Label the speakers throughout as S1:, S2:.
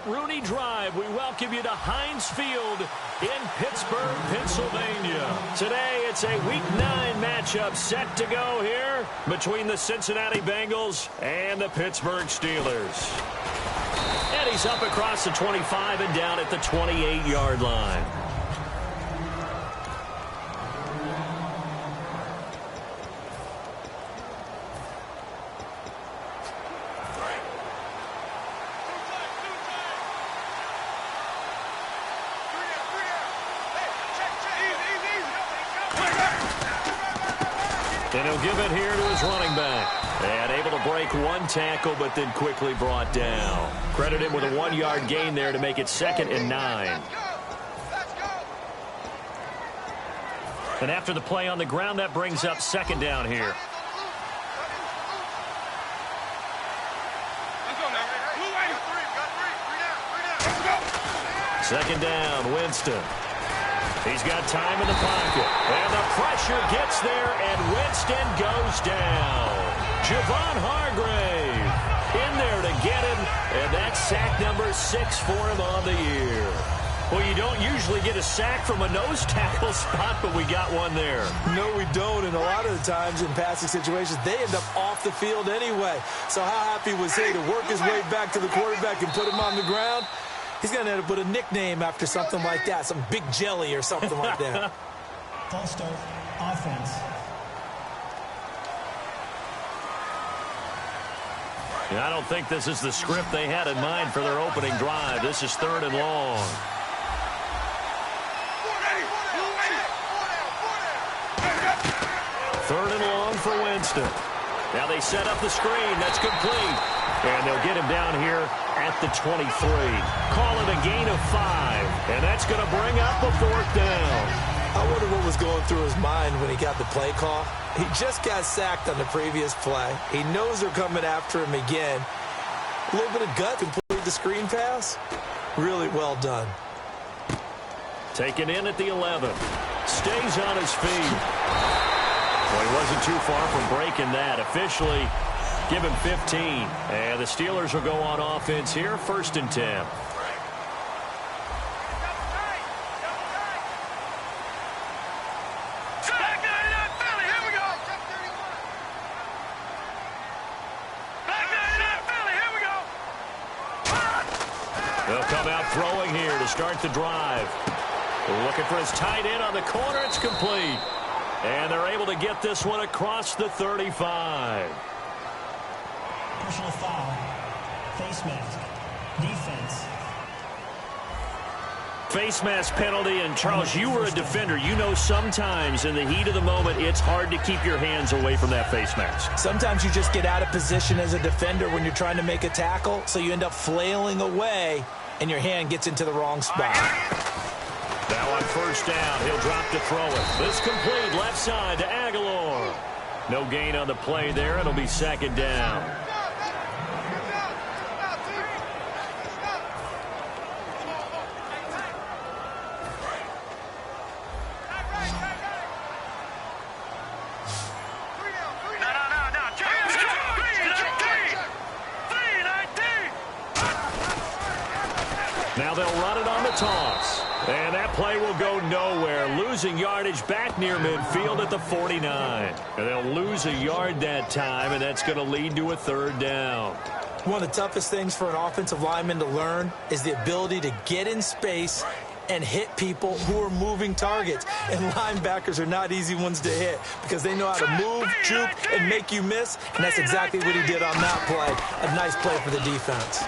S1: Rooney Drive, we welcome you to Heinz Field in Pittsburgh, Pennsylvania. Today, it's a Week 9 matchup set to go here between the Cincinnati Bengals and the Pittsburgh Steelers. And he's up across the 25 and down at the 28-yard line. And he'll give it here to his running back. And able to break one tackle, but then quickly brought down. Credit him with a 1-yard gain there to make it 2nd and 9. And after the play on the ground, that brings up 2nd down here. Second down, Winston. He's got time in the pocket. And the pressure gets there, and Winston goes down. Javon Hargrave in there to get him, and that's sack number 6 for him on the year. Well, you don't usually get a sack from a nose tackle spot, but we got one there.
S2: No, we don't, and a lot of the times in passing situations, they end up off the field anyway. So how happy was he to work his way back to the quarterback and put him on the ground? He's going to end up with a nickname after something like that, some Big Jelly or something like that.
S3: False start, offense.
S1: Yeah, I don't think this is the script they had in mind for their opening drive. This is 3rd and long. Third and long for Winston. Now they set up the screen. That's complete. And they'll get him down here at the 23. Call it a gain of 5. And that's going to bring up a 4th down.
S2: I wonder what was going through his mind when he got the play call. He just got sacked on the previous play. He knows they're coming after him again. A little bit of gut, complete the screen pass. Really well done.
S1: Taken in at the 11. Stays on his feet. Well, he wasn't too far from breaking that. Officially, give him 15. And the Steelers will go on offense here, 1st and 10. They'll come out throwing here to start the drive. Looking for his tight end on the corner. It's complete. And they're able to get this one across the 35.
S3: Personal foul. Face mask. Defense.
S1: Face mask penalty. And, Charles, you were a defender. You know sometimes in the heat of the moment, it's hard to keep your hands away from that face mask.
S2: Sometimes you just get out of position as a defender when you're trying to make a tackle, so you end up flailing away, and your hand gets into the wrong spot.
S1: Now on 1st down, he'll drop to throw it. This complete left side to Aguilar. No gain on the play there. It'll be 2nd down. Now they'll run it on the toss. And that play will go nowhere. Losing yardage back near midfield at the 49. And they'll lose a yard that time, and that's going to lead to a 3rd down.
S2: One of the toughest things for an offensive lineman to learn is the ability to get in space and hit people who are moving targets. And linebackers are not easy ones to hit because they know how to move, juke, and make you miss. And that's exactly what he did on that play. A nice play for the defense.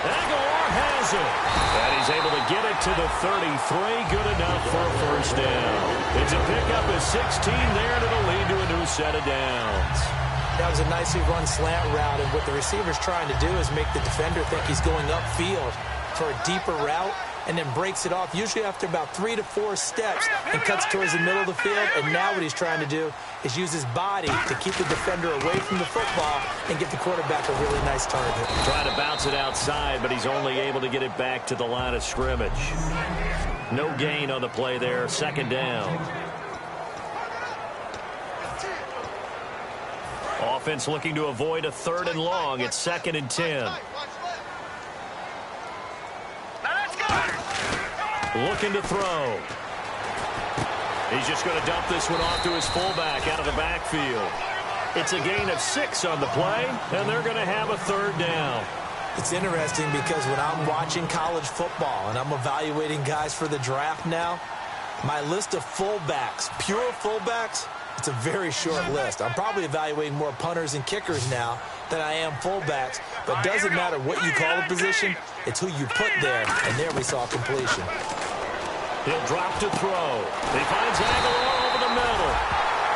S1: Aguilar has it. And he's able to get it to the 33. Good enough for a 1st down. It's a pickup of 16 there, and it'll lead to a new set of downs.
S2: That was a nicely run slant route, and what the receiver's trying to do is make the defender think he's going upfield for a deeper route, and then breaks it off, usually after about 3 to 4 steps, and cuts towards the middle of the field. And now what he's trying to do is use his body to keep the defender away from the football and get the quarterback a really nice target.
S1: Trying to bounce it outside, but he's only able to get it back to the line of scrimmage. No gain on the play there, 2nd down. Offense looking to avoid a 3rd and long. It's 2nd and 10. looking to throw. He's just going to dump this one off to his fullback out of the backfield. It's a gain of 6 on the play, and they're going to have a third down.
S2: It's interesting because when I'm watching college football and I'm evaluating guys for the draft now, my list of fullbacks, pure fullbacks, it's a very short list. I'm probably evaluating more punters and kickers now than I am fullbacks, but it doesn't matter what you call the position, it's who you put there, and there we saw completion.
S1: He'll drop to throw. He finds Aguilar over the middle.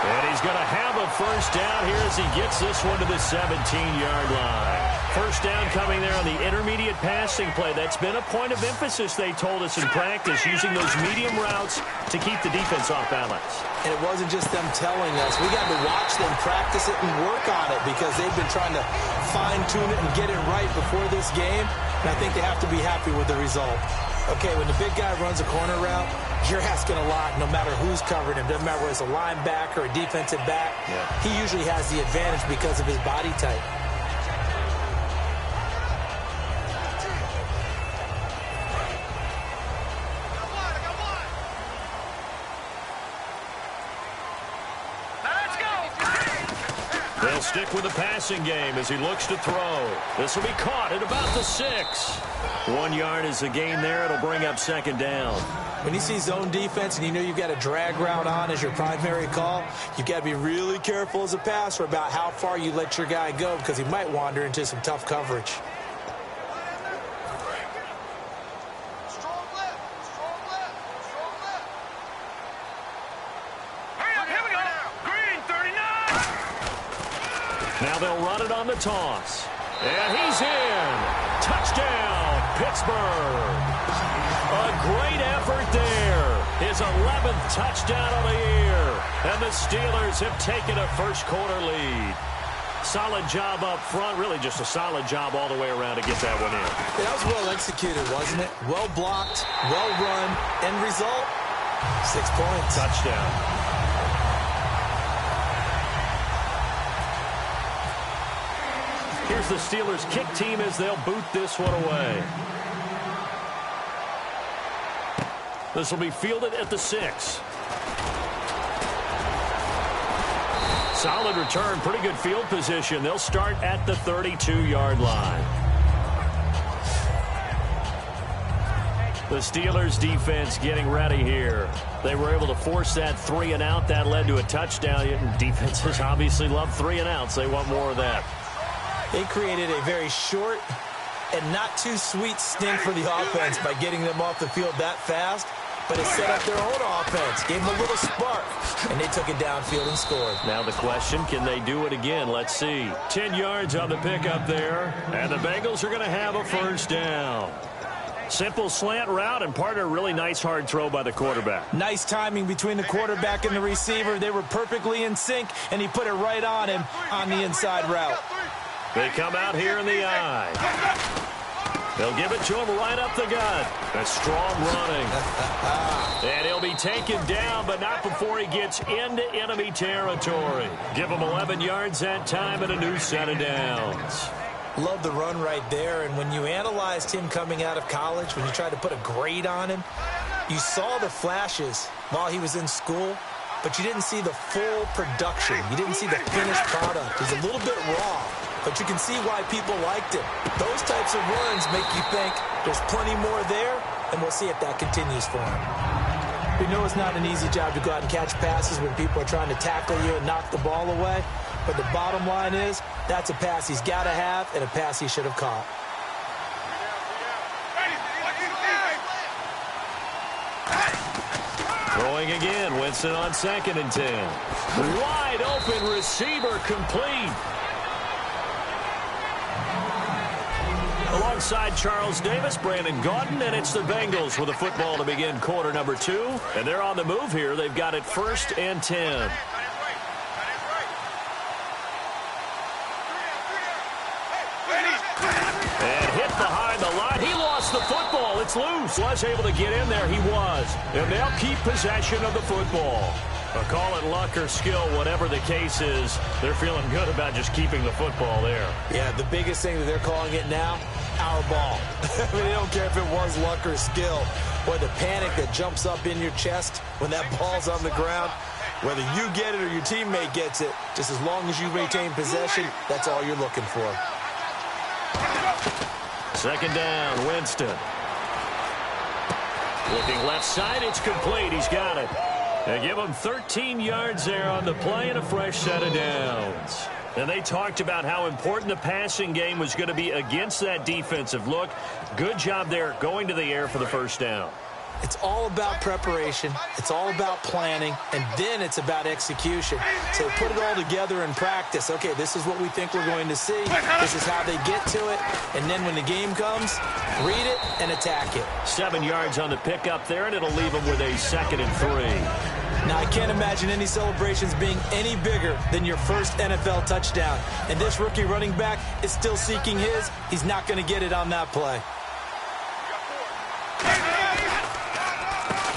S1: And he's going to have a first down here as he gets this one to the 17-yard line. First down coming there on the intermediate passing play. That's been a point of emphasis, they told us in practice, using those medium routes to keep the defense off balance.
S2: And it wasn't just them telling us. We got to watch them practice it and work on it because they've been trying to fine-tune it and get it right before this game. And I think they have to be happy with the result. Okay, when the big guy runs a corner route, you're asking a lot no matter who's covering him. Doesn't matter whether it's a linebacker or a defensive back. Yeah. He usually has the advantage because of his body type.
S1: They'll stick with the passing game as he looks to throw. This will be caught at about the 6. 1 yard is the gain there. It'll bring up second down.
S2: When you see zone defense and you know you've got a drag route on as your primary call, you've got to be really careful as a passer about how far you let your guy go because he might wander into some tough coverage.
S1: Now they'll run it on the toss. And he's in. Touchdown, Pittsburgh. A great effort there. His 11th touchdown of the year. And the Steelers have taken a first-quarter lead. Solid job up front. Really just a solid job all the way around to get that one in.
S2: Yeah, that was well executed, wasn't it? Well blocked, well run. End result, 6 points.
S1: Touchdown. Here's the Steelers kick team as they'll boot this one away. This will be fielded at the 6. Solid return, pretty good field position. They'll start at the 32-yard line. The Steelers defense getting ready here. They were able to force that 3 and out. That led to a touchdown. Defenses obviously love 3 and outs. They want more of that.
S2: They created a very short and not too sweet stint for the offense by getting them off the field that fast, but it set up their own offense, gave them a little spark, and they took it downfield and scored.
S1: Now the question, can they do it again? Let's see. 10 yards on the pickup there, and the Bengals are going to have a first down. Simple slant route, and part of a really nice hard throw by the quarterback.
S2: Nice timing between the quarterback and the receiver. They were perfectly in sync, and he put it right on him on the inside route.
S1: They come out here in the eye. They'll give it to him right up the gut. That's strong running. And he'll be taken down, but not before he gets into enemy territory. Give him 11 yards that time and a new set of downs.
S2: Love the run right there, and when you analyzed him coming out of college, when you tried to put a grade on him, you saw the flashes while he was in school, but you didn't see the full production. You didn't see the finished product. He's a little bit raw, but you can see why people liked him. Those types of runs make you think there's plenty more there, and we'll see if that continues for him. We know it's not an easy job to go out and catch passes when people are trying to tackle you and knock the ball away, but the bottom line is that's a pass he's got to have and a pass he should have caught.
S1: Throwing again, Winston on 2nd and 10. Wide open receiver complete. Alongside Charles Davis, Brandon Gaudin, and it's the Bengals with the football to begin quarter number 2. And they're on the move here. They've got it 1st and 10. And hit behind the line. He lost the football. It's loose. Was able to get in there. He was. And they'll keep possession of the football. Call it luck or skill, whatever the case is. They're feeling good about just keeping the football there.
S2: Yeah, the biggest thing that they're calling it now, power ball. I mean, they don't care if it was luck or skill. Boy, the panic that jumps up in your chest when that ball's on the ground, whether you get it or your teammate gets it, just as long as you retain possession, that's all you're looking for.
S1: Second down, Winston. Looking left side, it's complete. He's got it. They give him 13 yards there on the play and a fresh set of downs. And they talked about how important the passing game was going to be against that defensive look. Good job there going to the air for the first down.
S2: It's all about preparation. It's all about planning. And then it's about execution. So put it all together in practice. Okay, this is what we think we're going to see. This is how they get to it. And then when the game comes, read it and attack it.
S1: 7 yards on the pickup there, and it'll leave them with a 2nd and 3.
S2: Now, I can't imagine any celebrations being any bigger than your first NFL touchdown. And this rookie running back is still seeking his. He's not going to get it on that play.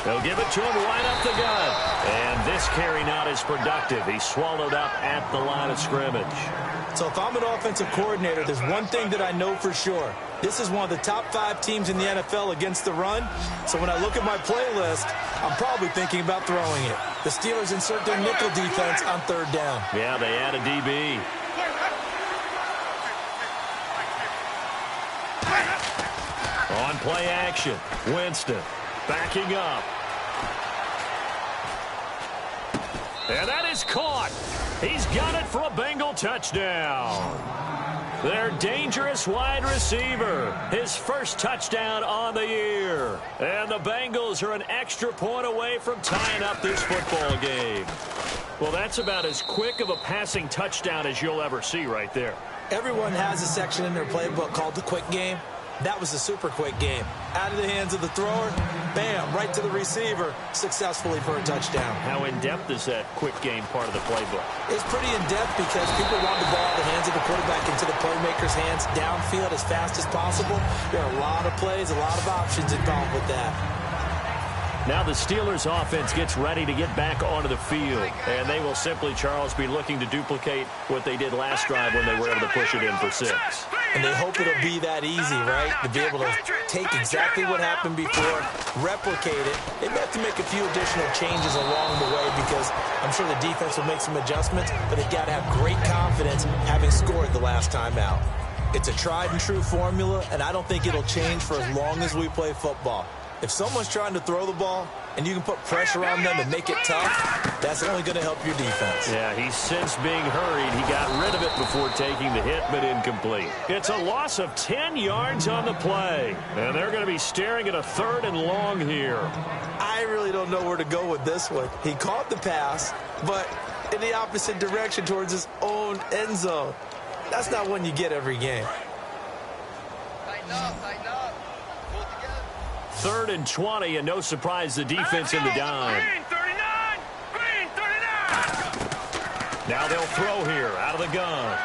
S1: They'll give it to him right up the gut. And this carry not as productive. He's swallowed up at the line of scrimmage.
S2: So if I'm an offensive coordinator, there's one thing that I know for sure. This is one of the top 5 teams in the NFL against the run. So when I look at my playlist, I'm probably thinking about throwing it. The Steelers insert their nickel defense on 3rd down.
S1: Yeah, they add a DB. On play action, Winston backing up. And that is caught. He's got it for a Bengal touchdown. Their dangerous wide receiver, his first touchdown on the year. And the Bengals are an extra point away from tying up this football game. Well, that's about as quick of a passing touchdown as you'll ever see right there.
S2: Everyone has a section in their playbook called the quick game. That was a super quick game. Out of the hands of the thrower, bam, right to the receiver, successfully for a touchdown.
S1: How in-depth is that quick game part of the playbook?
S2: It's pretty in-depth because people want the ball out of the hands of the quarterback into the playmaker's hands downfield as fast as possible. There are a lot of plays, a lot of options involved with that.
S1: Now the Steelers offense gets ready to get back onto the field. And they will simply, Charles, be looking to duplicate what they did last drive when they were able to push it in for 6.
S2: And they hope it'll be that easy, right? To be able to take exactly what happened before, replicate it. They may have to make a few additional changes along the way because I'm sure the defense will make some adjustments, but they've got to have great confidence having scored the last time out. It's a tried and true formula, and I don't think it'll change for as long as we play football. If someone's trying to throw the ball and you can put pressure on them and make it tough, that's only going to help your defense.
S1: Yeah, he's since being hurried. He got rid of it before taking the hit, but incomplete. It's a loss of 10 yards on the play. And they're going to be staring at a 3rd and long here.
S2: I really don't know where to go with this one. He caught the pass, but in the opposite direction towards his own end zone. That's not one you get every game.
S3: Tighten up, tighten up.
S1: 3rd and 20, and no surprise the defense in the dime.
S3: Green 39.
S1: Now they'll throw here out of the gun.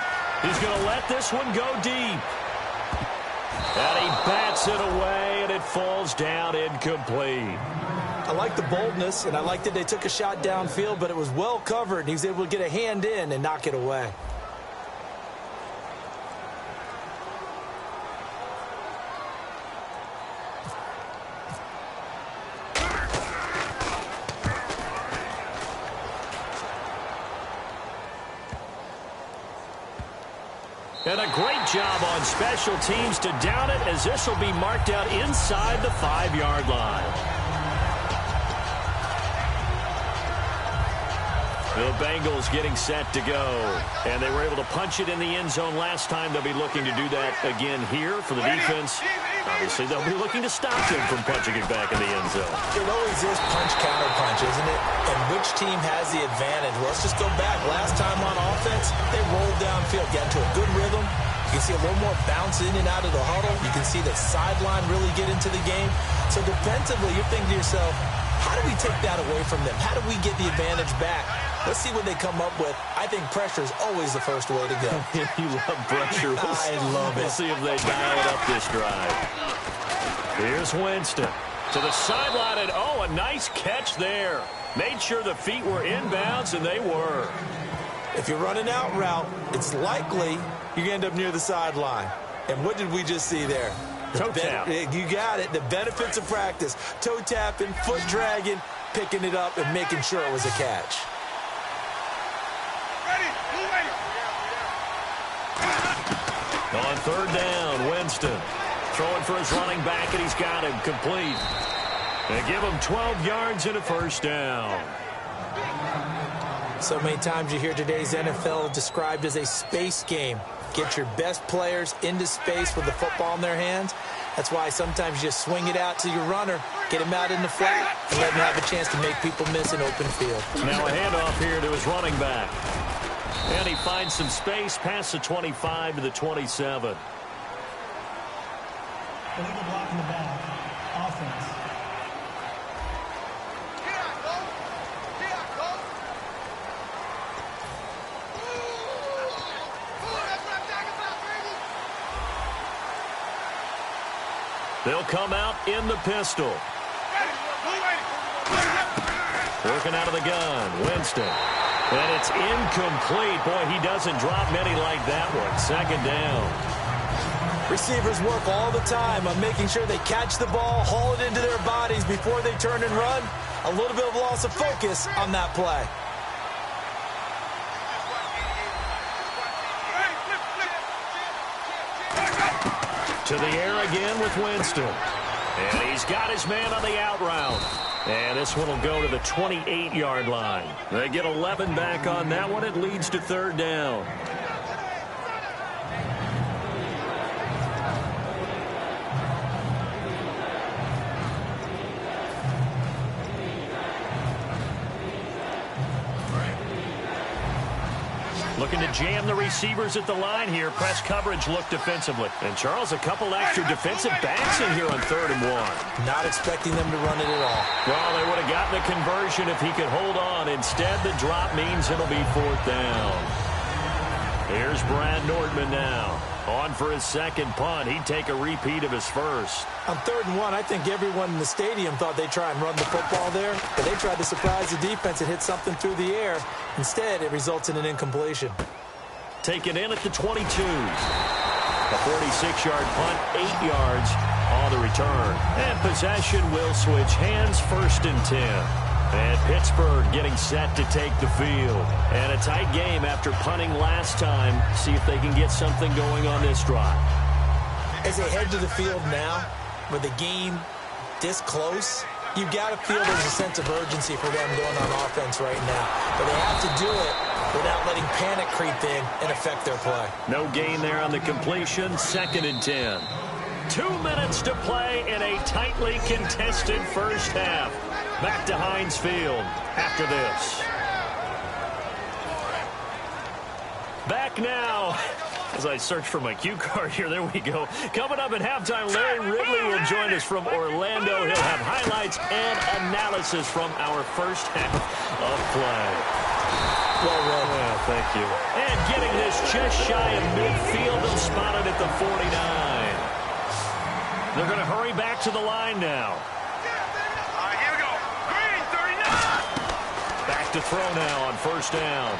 S1: He's going to let this one go deep. And he bats it away, and it falls down incomplete.
S2: I like the boldness, and I like that they took a shot downfield, but it was well covered, and he was able to get a hand in and knock it away.
S1: And a great job on special teams to down it, as this will be marked out inside the 5-yard line. The Bengals getting set to go. And they were able to punch it in the end zone last time. They'll be looking to do that again here for the defense. Obviously, they'll be looking to stop them from punching it back in the end zone.
S2: It always is punch-counter-punch, isn't it? And which team has the advantage? Well, let's just go back. Last time on offense, they rolled downfield, got into a good rhythm. You can see a little more bounce in and out of the huddle. You can see the sideline really get into the game. So defensively, you're thinking to yourself, how do we take that away from them? How do we get the advantage back? Let's see what they come up with. I think pressure is always the first way to go.
S1: You love pressure.
S2: I love it.
S1: We'll see if they dial it up this drive. Here's Winston to the sideline, and oh, a nice catch there. Made sure the feet were inbounds, and they were.
S2: If you're running out route, it's likely you're going to end up near the sideline. And what did we just see there?
S1: Toe tap.
S2: You got it. The benefits of practice. Toe tapping, foot dragging, picking it up, and making sure it was a catch.
S1: On third down, Winston throwing for his running back, and he's got him complete. They give him 12 yards and a first down.
S2: So many times you hear today's NFL described as a space game. Get your best players into space with the football in their hands. That's why sometimes you just swing it out to your runner, get him out in the flat, and let him have a chance to make people miss an open field.
S1: Now a handoff here to his running back. And he finds some space past the 25 to the 27.
S4: Illegal block in the back. Offense.
S1: They'll come out in the pistol. Working out of the gun, Winston. And it's incomplete. Boy, he doesn't drop many like that one. Second down.
S2: Receivers work all the time on making sure they catch the ball, haul it into their bodies before they turn and run. A little bit of loss of focus on that play.
S1: To the air again with Winston. And he's got his man on the out route. And this one will go to the 28-yard line. They get 11 back on that one. It leads to third down. Looking to jam the receivers at the line here. Press coverage look defensively. And, Charles, a couple extra defensive backs in here on 3rd and 1.
S2: Not expecting them to run it at all.
S1: Well, they would have gotten the conversion if he could hold on. Instead, the drop means it'll be 4th down. Here's Brad Nordman now. On for his second punt. He'd take a repeat of his first.
S2: On 3rd and 1, I think everyone in the stadium thought they'd try and run the football there, but they tried to surprise the defense and hit something through the air. Instead, it results in an incompletion.
S1: Taken in at the 22. A 46-yard punt, 8 yards on the return. And possession will switch hands, 1st and 10. And Pittsburgh getting set to take the field. And a tight game after punting last time. See if they can get something going on this drive.
S2: As they head to the field now, with the game this close, you've got to feel there's a sense of urgency for them going on offense right now. But they have to do it without letting panic creep in and affect their play.
S1: No gain there on the completion. 2nd and 10. 2 minutes to play in a tightly contested first half. Back to Heinz Field after this. Back now. As I search for my cue card here, there we go. Coming up at halftime, Larry Ridley will join us from Orlando. He'll have highlights and analysis from our first half of play.
S2: Well read.
S1: Well, thank you. And getting this just shy of midfield and spotted at the 49. They're going to hurry back to the line now.
S3: Here we go. Green, 39.
S1: Back to throw now on 1st down.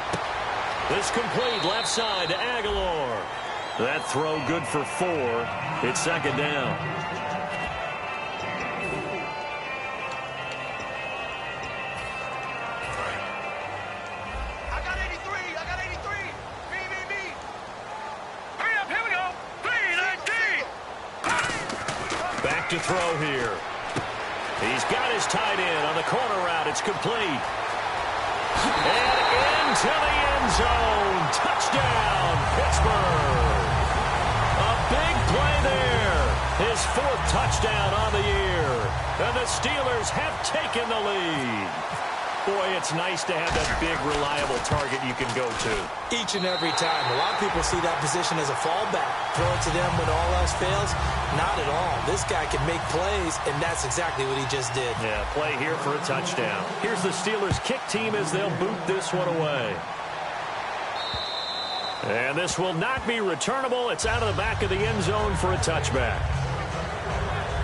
S1: This complete left side to Aguilar. That throw good for 4. It's 2nd down.
S3: I got 83. I got 83. Me. Hurry up. Here we go. 3-19.
S1: Back to throw here. He's got his tight end on the corner route. It's complete. And into the end zone. Touchdown, Pittsburgh. A big play there. His 4th touchdown on the year. And the Steelers have taken the lead. Boy, it's nice to have that big, reliable target you can go to.
S2: Each and every time. A lot of people see that position as a fallback. Throw it to them when all else fails. Not at all. This guy can make plays, and that's exactly what he just did.
S1: Yeah, play here for a touchdown. Here's the Steelers kick team as they'll boot this one away. And this will not be returnable. It's out of the back of the end zone for a touchback.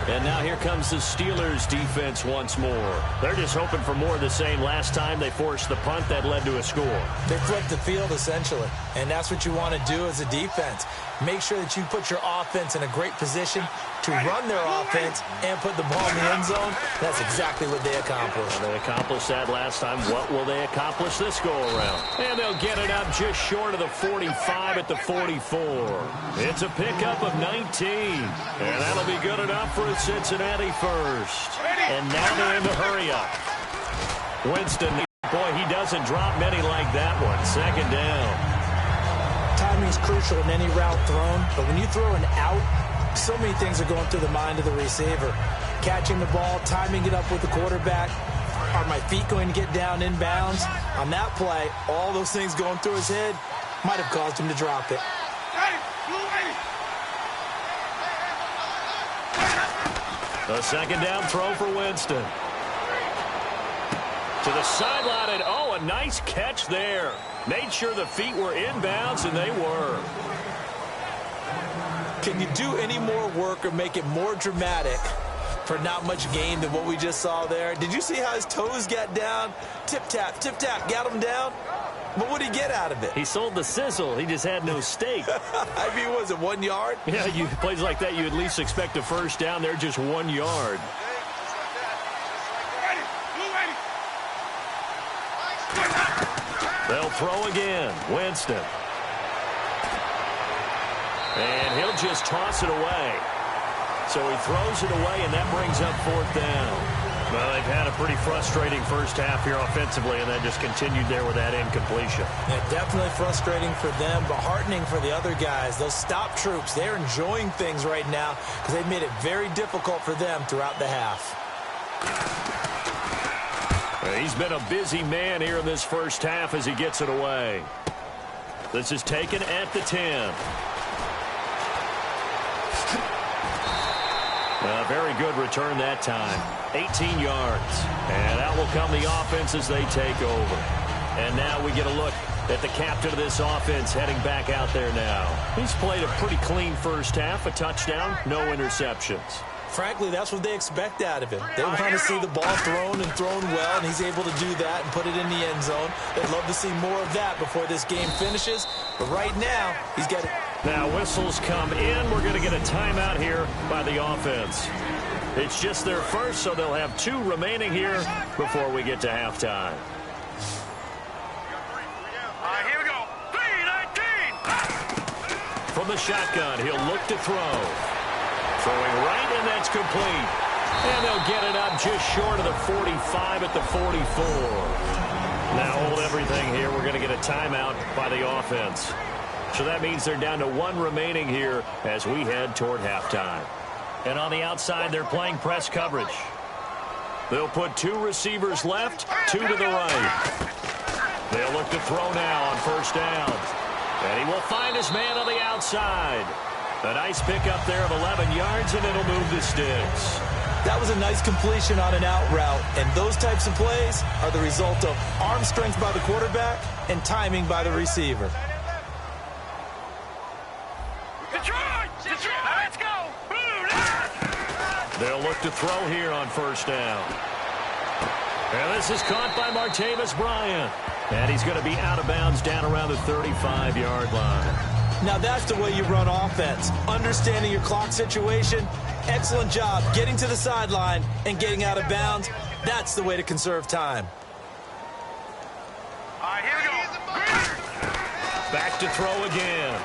S1: And now here comes the Steelers defense once more. They're just hoping for more of the same. Last time they forced the punt that led to a score.
S2: They flipped the field, essentially. And that's what you want to do as a defense. Make sure that you put your offense in a great position to run their offense and put the ball in the end zone. That's exactly what they accomplished.
S1: They accomplished that last time. What will they accomplish this go-around? And they'll get it up just short of the 45 at the 44. It's a pickup of 19. And that'll be good enough for a Cincinnati first. And now they're in the hurry-up. Winston, boy, he doesn't drop many like that one. Second down.
S2: Timing is crucial in any route thrown, but when you throw an out, so many things are going through the mind of the receiver. Catching the ball, timing it up with the quarterback. Are my feet going to get down inbounds? On that play, all those things going through his head might have caused him to drop it.
S1: A second down throw for Winston. To the sideline, and oh, a nice catch there. Made sure the feet were inbounds, and they were.
S2: Can you do any more work or make it more dramatic for not much gain than what we just saw there? Did you see how his toes got down? Tip-tap, got him down. But what did he get out of it?
S1: He sold the sizzle. He just had no steak.
S2: I mean, was it 1 yard?
S1: Yeah, plays like that, you at least expect a first down. They're just 1 yard. They'll throw again. Winston. And he'll just toss it away. So he throws it away, and that brings up fourth down. Well, they've had a pretty frustrating first half here offensively, and that just continued there with that incompletion.
S2: Yeah, definitely frustrating for them, but heartening for the other guys. Those stop troops, they're enjoying things right now because they've made it very difficult for them throughout the half.
S1: He's been a busy man here in this first half as he gets it away. This is taken at the 10. A very good return that time. 18 yards. And out will come the offense as they take over. And now we get a look at the captain of this offense heading back out there now. He's played a pretty clean first half. A touchdown, no interceptions.
S2: Frankly, that's what they expect out of him. They want to see the ball thrown and thrown well, and he's able to do that and put it in the end zone. They'd love to see more of that before this game finishes. But right now, he's got it.
S1: Now whistles come in. We're going to get a timeout here by the offense. It's just their first, so they'll have 2 remaining here before we get to halftime.
S3: Here we go. 3-19.
S1: From the shotgun, he'll look to throw. Throwing right, and that's complete. And they'll get it up just short of the 45 at the 44. Now hold everything here. We're going to get a timeout by the offense. So that means they're down to 1 remaining here as we head toward halftime. And on the outside, they're playing press coverage. They'll put 2 receivers left, 2 to the right. They'll look to throw now on first down. And he will find his man on the outside. A nice pickup there of 11 yards, and it'll move the sticks.
S2: That was a nice completion on an out route, and those types of plays are the result of arm strength by the quarterback and timing by the receiver.
S3: Detroit! Let's go!
S1: They'll look to throw here on first down. And this is caught by Martavis Bryant. And he's going to be out of bounds down around the 35-yard line.
S2: Now that's the way you run offense. Understanding your clock situation. Excellent job getting to the sideline and getting out of bounds. That's the way to conserve time.
S3: Here we go.
S1: Back to throw again.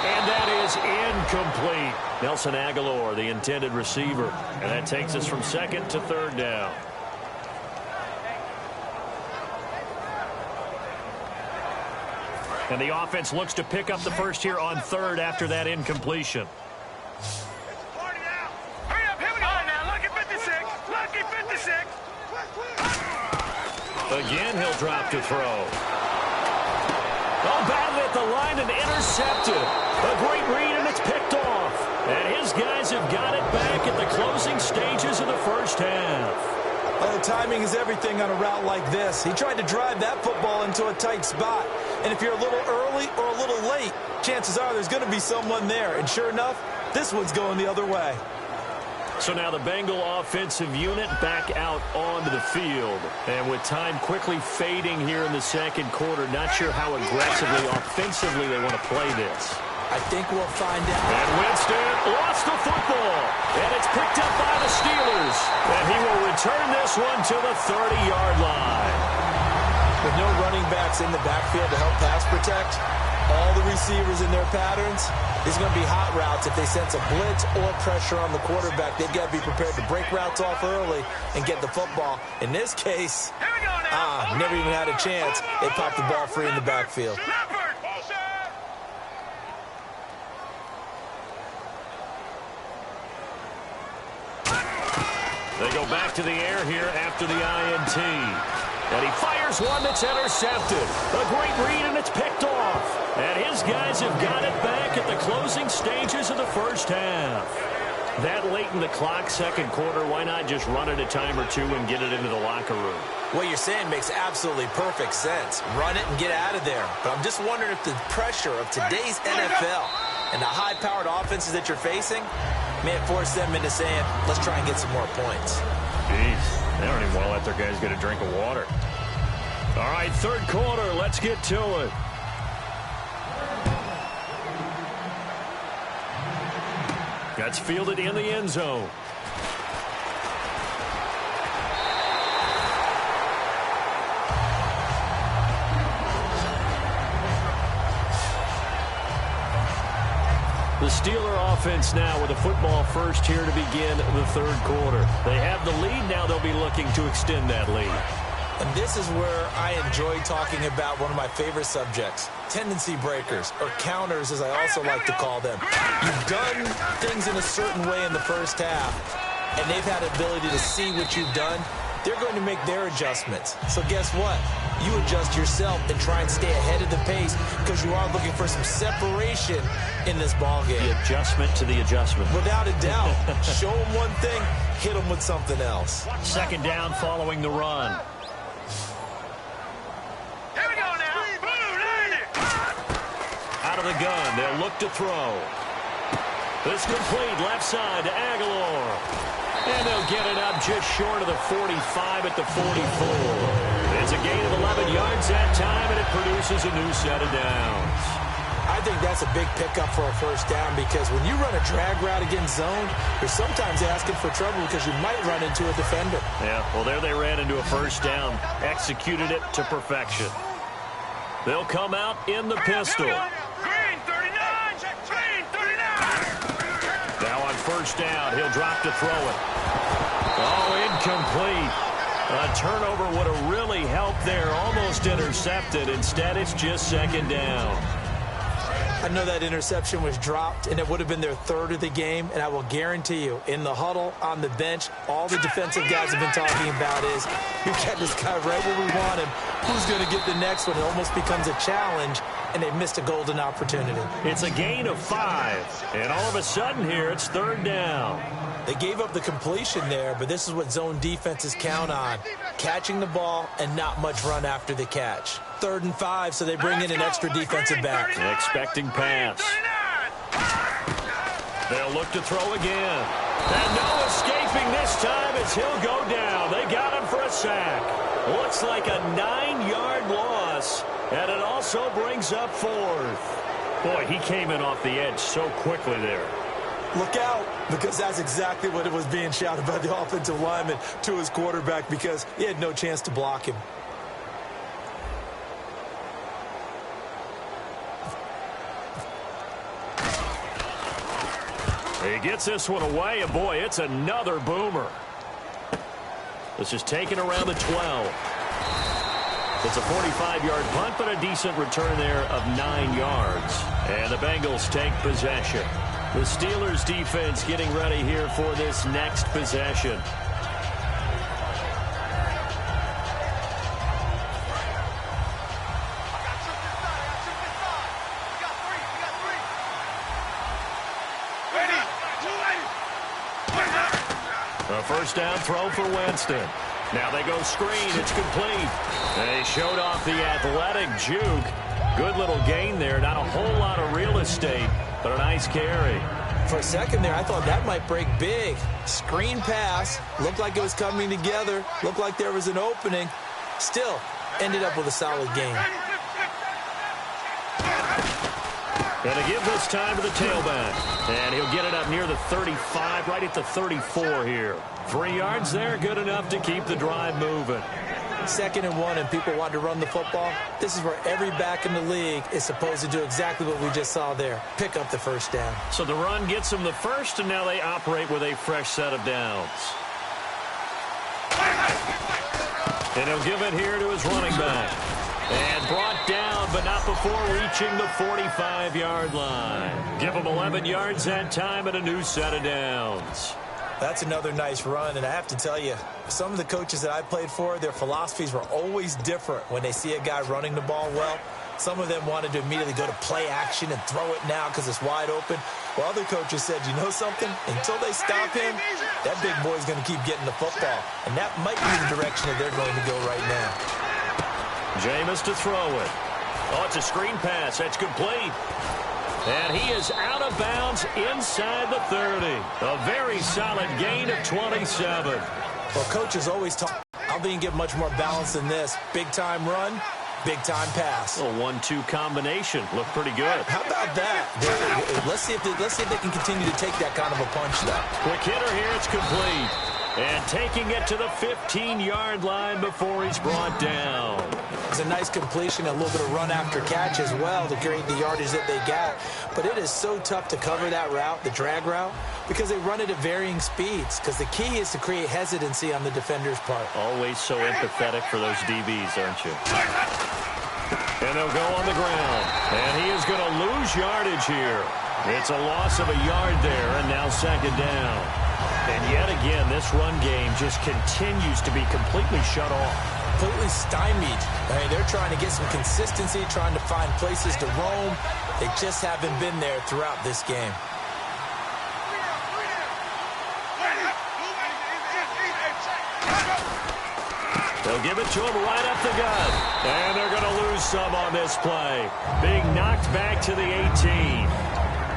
S1: And that is incomplete. Nelson Aguilar, the intended receiver. And that takes us from second to third down. And the offense looks to pick up the first here on third after that incompletion.
S3: Party now. Hurry up, here we go. All right, now, lucky 56. Lucky 56.
S1: Again, he'll drop to throw. Oh, batted at the line and intercepted. A great read, and it's picked off. And his guys have got it back at the closing stages of the first half.
S2: Oh, timing is everything on a route like this. He tried to drive that football into a tight spot. And if you're a little early or a little late, chances are there's going to be someone there. And sure enough, this one's going the other way.
S1: So now the Bengal offensive unit back out onto the field. And with time quickly fading here in the second quarter, not sure how aggressively, offensively they want to play this.
S2: I think we'll find out.
S1: And Winston lost the football. And it's picked up by the Steelers. And he will return this one to the 30-yard line.
S2: With no running backs in the backfield to help pass protect, all the receivers in their patterns, these are going to be hot routes. If they sense a blitz or pressure on the quarterback, they've got to be prepared to break routes off early and get the football. In this case, never even had a chance. They popped the ball free in the backfield.
S1: They go back to the air here after the INT. And he fires one that's intercepted. A great read, and it's picked off. And his guys have got it back at the closing stages of the first half. That late in the clock, second quarter, why not just run it a time or two and get it into the locker room?
S2: What you're saying makes absolutely perfect sense. Run it and get out of there. But I'm just wondering if the pressure of today's NFL and the high-powered offenses that you're facing may have forced them into saying, let's try and get some more points.
S1: Jeez, they don't even want to let their guys get a drink of water. All right, third quarter, let's get to it. That's fielded in the end zone. The Steeler offense now with a football first here to begin the third quarter. They have the lead. Now they'll be looking to extend that lead.
S2: And this is where I enjoy talking about one of my favorite subjects, tendency breakers, or counters as I also like to call them. You've done things in a certain way in the first half, and they've had the ability to see what you've done. They're going to make their adjustments. So guess what? You adjust yourself and try and stay ahead of the pace because you are looking for some separation in this ballgame.
S1: The adjustment to the adjustment.
S2: Without a doubt. Show them one thing, hit them with something else.
S1: Second down following the run.
S3: Here we go now.
S1: Out of the gun, they'll look to throw. This complete left side to Aguilar. And they'll get it up just short of the 45 at the 44. It's a gain of 11 yards that time, and it produces a new set of downs.
S2: I think that's a big pickup for a first down because when you run a drag route against zone, you're sometimes asking for trouble because you might run into a defender.
S1: Yeah, well, there they ran into a first down, executed it to perfection. They'll come out in the pistol.
S3: Green 39. Green 39.
S1: Now on first down, he'll drop to throw it. Oh, incomplete. A turnover would have really helped there. Almost intercepted. Instead, it's just second down.
S2: I know that interception was dropped, and it would have been their third of the game, and I will guarantee you, in the huddle, on the bench, all the defensive guys have been talking about is, we got this guy right where we want him. Who's going to get the next one? It almost becomes a challenge, and they missed a golden opportunity.
S1: It's a gain of 5, and all of a sudden here, it's third down.
S2: They gave up the completion there, but this is what zone defenses count on. Catching the ball and not much run after the catch. 3rd and 5, so they bring in an extra defensive back.
S1: Expecting pass. They'll look to throw again. And no escaping this time as he'll go down. They got him for a sack. Looks like a 9-yard loss, and it also brings up 4th. Boy, he came in off the edge so quickly there.
S2: Look out, because that's exactly what it was being shouted by the offensive lineman to his quarterback because he had no chance to block him.
S1: He gets this one away, and boy, it's another boomer. This is taken around the 12. It's a 45-yard punt, but a decent return there of 9 yards. And the Bengals take possession. The Steelers defense getting ready here for this next possession. A first down throw for Winston. Now they go screen. It's complete. They showed off the athletic juke. Good little gain there. Not a whole lot of real estate, but a nice carry.
S2: For a second there, I thought that might break big. Screen pass. Looked like it was coming together. Looked like there was an opening. Still, ended up with a solid game.
S1: Going to give this time to the tailback. And he'll get it up near the 35, right at the 34 here. 3 yards there, good enough to keep the drive moving.
S2: 2nd and 1, and people want to run the football. This is where every back in the league is supposed to do exactly what we just saw there. Pick up the first down.
S1: So the run gets them the first, and now they operate with a fresh set of downs. And he'll give it here to his running back. And brought down, but not before reaching the 45-yard line. Give him 11 yards that time and a new set of downs.
S2: That's another nice run, and I have to tell you, some of the coaches that I played for, their philosophies were always different when they see a guy running the ball well. Some of them wanted to immediately go to play action and throw it now because it's wide open. While other coaches said, you know something? Until they stop him, that big boy's going to keep getting the football. And that might be the direction that they're going to go right now.
S1: Jameis to throw it. Oh, it's a screen pass. That's complete. And he is out of bounds inside the 30. A very solid gain of 27.
S2: Well, coaches always talk. I don't think you can get much more balance than this. Big-time run, big-time pass.
S1: A 1-2 combination. Looked pretty good.
S2: How about that? Let's see if they can continue to take that kind of a punch, though.
S1: Quick hitter here. It's complete. And taking it to the 15-yard line before he's brought down.
S2: It's a nice completion, a little bit of run after catch as well to create the yardage that they got. But it is so tough to cover that route, the drag route, because they run it at varying speeds. Because the key is to create hesitancy on the defender's part.
S1: Always so empathetic for those DBs, aren't you? And they'll go on the ground. And he is going to lose yardage here. It's a loss of a yard there, and now 2nd down. And yet again, this run game just continues to be completely shut off.
S2: Completely stymied. I mean, they're trying to get some consistency, trying to find places to roam. They just haven't been there throughout this game.
S1: They'll give it to him right up the gut. And they're going to lose some on this play. Being knocked back to the 18.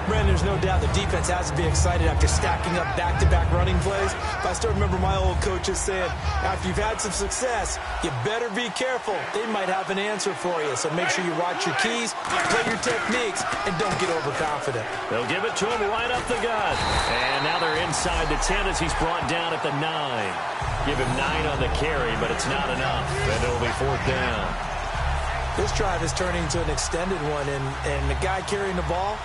S2: Brandon, there's no doubt the defense has to be excited after stacking up back-to-back running plays. But I still remember my old coaches saying, after you've had some success, you better be careful. They might have an answer for you. So make sure you watch your keys, play your techniques, and don't get overconfident.
S1: They'll give it to him right up the gut. And now they're inside the 10 as he's brought down at the 9. Give him 9 on the carry, but it's not enough. And it'll be 4th down.
S2: This drive is turning into an extended one, and the guy carrying the ball,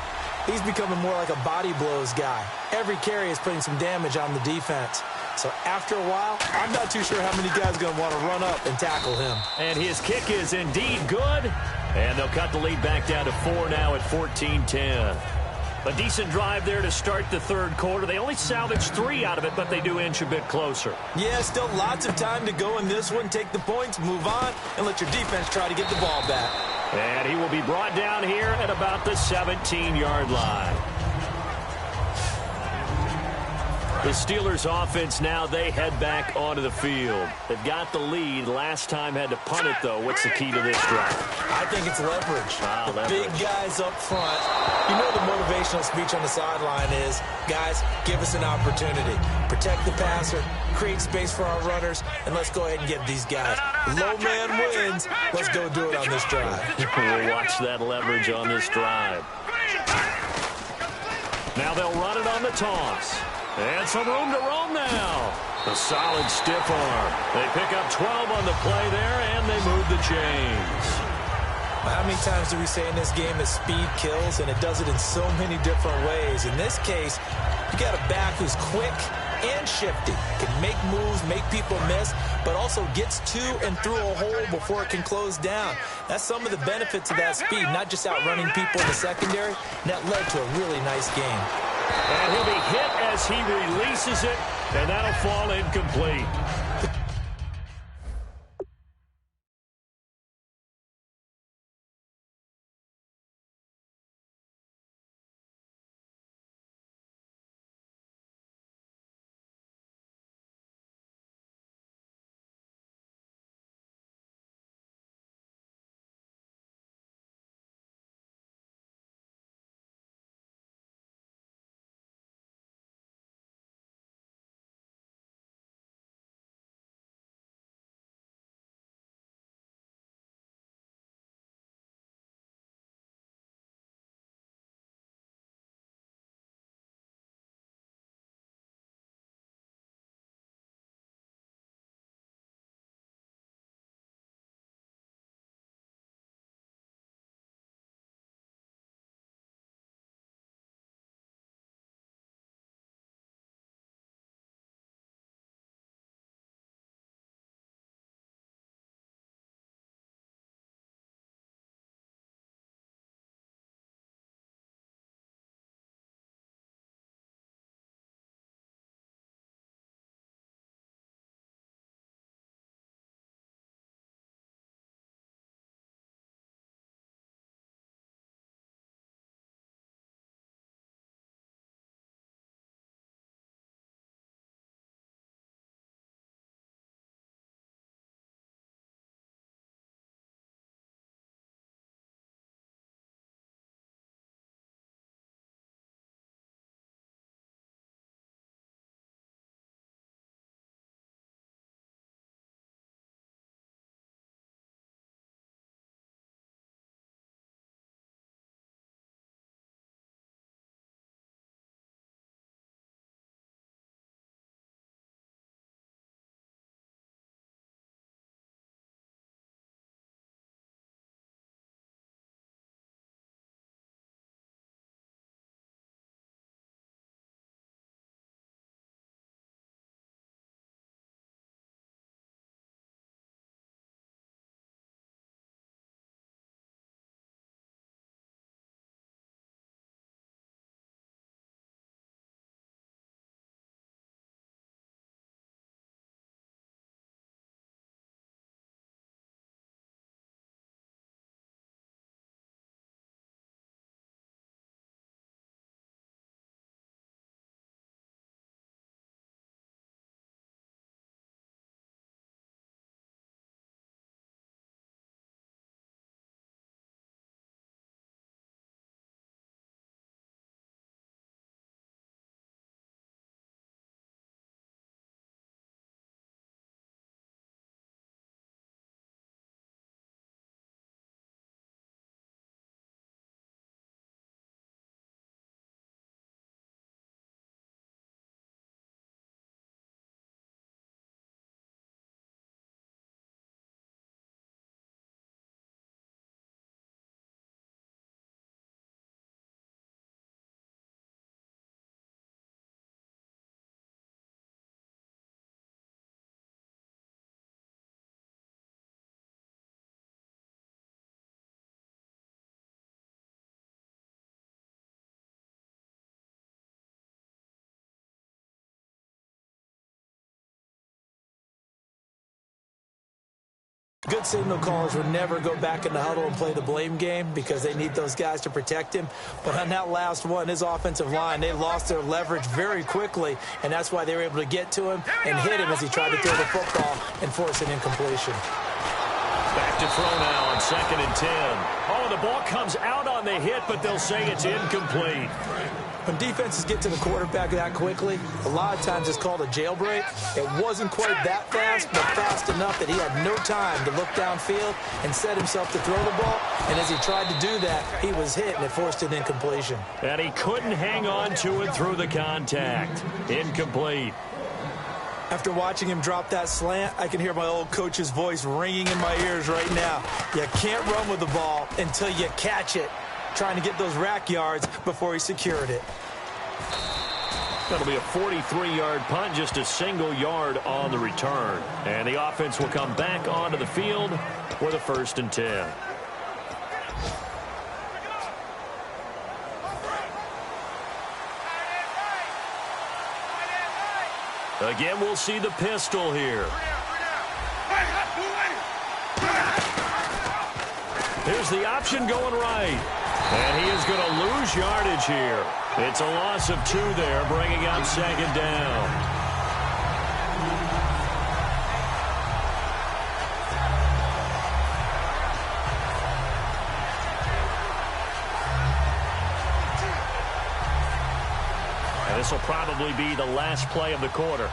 S2: he's becoming more like a body blows guy. Every carry is putting some damage on the defense. So after a while, I'm not too sure how many guys are going to want to run up and tackle him.
S1: And his kick is indeed good. And they'll cut the lead back down to 4 now at 14-10. A decent drive there to start the 3rd quarter. They only salvaged 3 out of it, but they do inch a bit closer.
S2: Yeah, still lots of time to go in this one. Take the points, move on, and let your defense try to get the ball back.
S1: And he will be brought down here at about the 17-yard line. The Steelers offense now, they head back onto the field. They've got the lead. Last time had to punt it, though. What's the key to this drive?
S2: I think it's leverage.
S1: Leverage.
S2: Big guys up front. You know the motivational speech on the sideline is, guys, give us an opportunity. Protect the passer, create space for our runners, and let's go ahead and get these guys. Low man wins. Let's go do it on this drive.
S1: We'll watch that leverage on this drive. Now they'll run it on the toss. And some room to roam now. A solid stiff arm. They pick up 12 on the play there, and they move the chains.
S2: How many times do we say in this game that speed kills, and it does it in so many different ways? In this case, you got a back who's quick and shifty, can make moves, make people miss, but also gets to and through a hole before it can close down. That's some of the benefits of that speed, not just outrunning people in the secondary, and that led to a really nice game.
S1: And he'll be hit as he releases it, and that'll fall incomplete.
S2: Good signal callers would never go back in the huddle and play the blame game because they need those guys to protect him. But on that last one, his offensive line, they lost their leverage very quickly, and that's why they were able to get to him and hit him as he tried to throw the football and force an incompletion.
S1: Back to throw now on 2nd and 10. Oh, the ball comes out on the hit, but they'll say it's incomplete.
S2: When defenses get to the quarterback that quickly, a lot of times it's called a jailbreak. It wasn't quite that fast, but fast enough that he had no time to look downfield and set himself to throw the ball. And as he tried to do that, he was hit, and it forced an incompletion.
S1: And he couldn't hang on to it through the contact. Incomplete.
S2: After watching him drop that slant, I can hear my old coach's voice ringing in my ears right now. You can't run with the ball until you catch it. Trying to get those rack yards before he secured it.
S1: That'll be a 43-yard punt, just a single yard on the return. And the offense will come back onto the field with a 1st and 10. Again, we'll see the pistol here. Here's the option going right. And he is going to lose yardage here. It's a loss of 2 there, bringing up 2nd down. And this will probably be the last play of the quarter.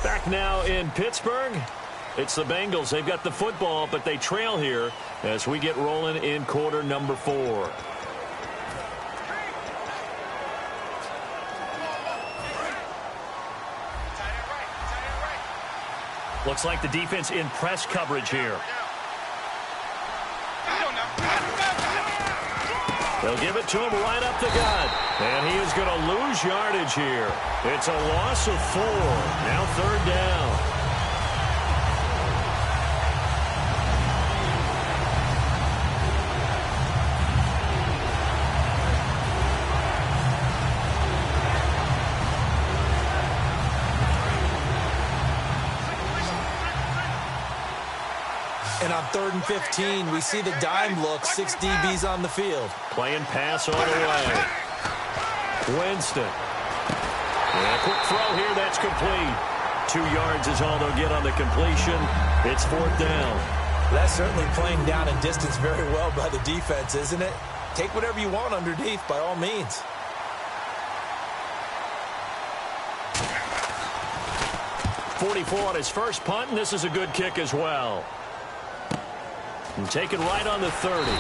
S1: Back now in Pittsburgh. It's the Bengals. They've got the football, but they trail here as we get rolling in quarter number 4. Looks like the defense in press coverage here. They'll give it to him right up the gut. And he is going to lose yardage here. It's a loss of 4. Now 3rd down.
S2: And on 3rd and 15, we see the dime look, 6 DBs on the field.
S1: Playing pass all the way. Winston. And a quick throw here, that's complete. 2 yards is all they'll get on the completion. It's 4th down.
S2: That's certainly playing down and distance very well by the defense, isn't it? Take whatever you want underneath, by all means.
S1: .44 on his first punt, and this is a good kick as well. And taken right on the 30.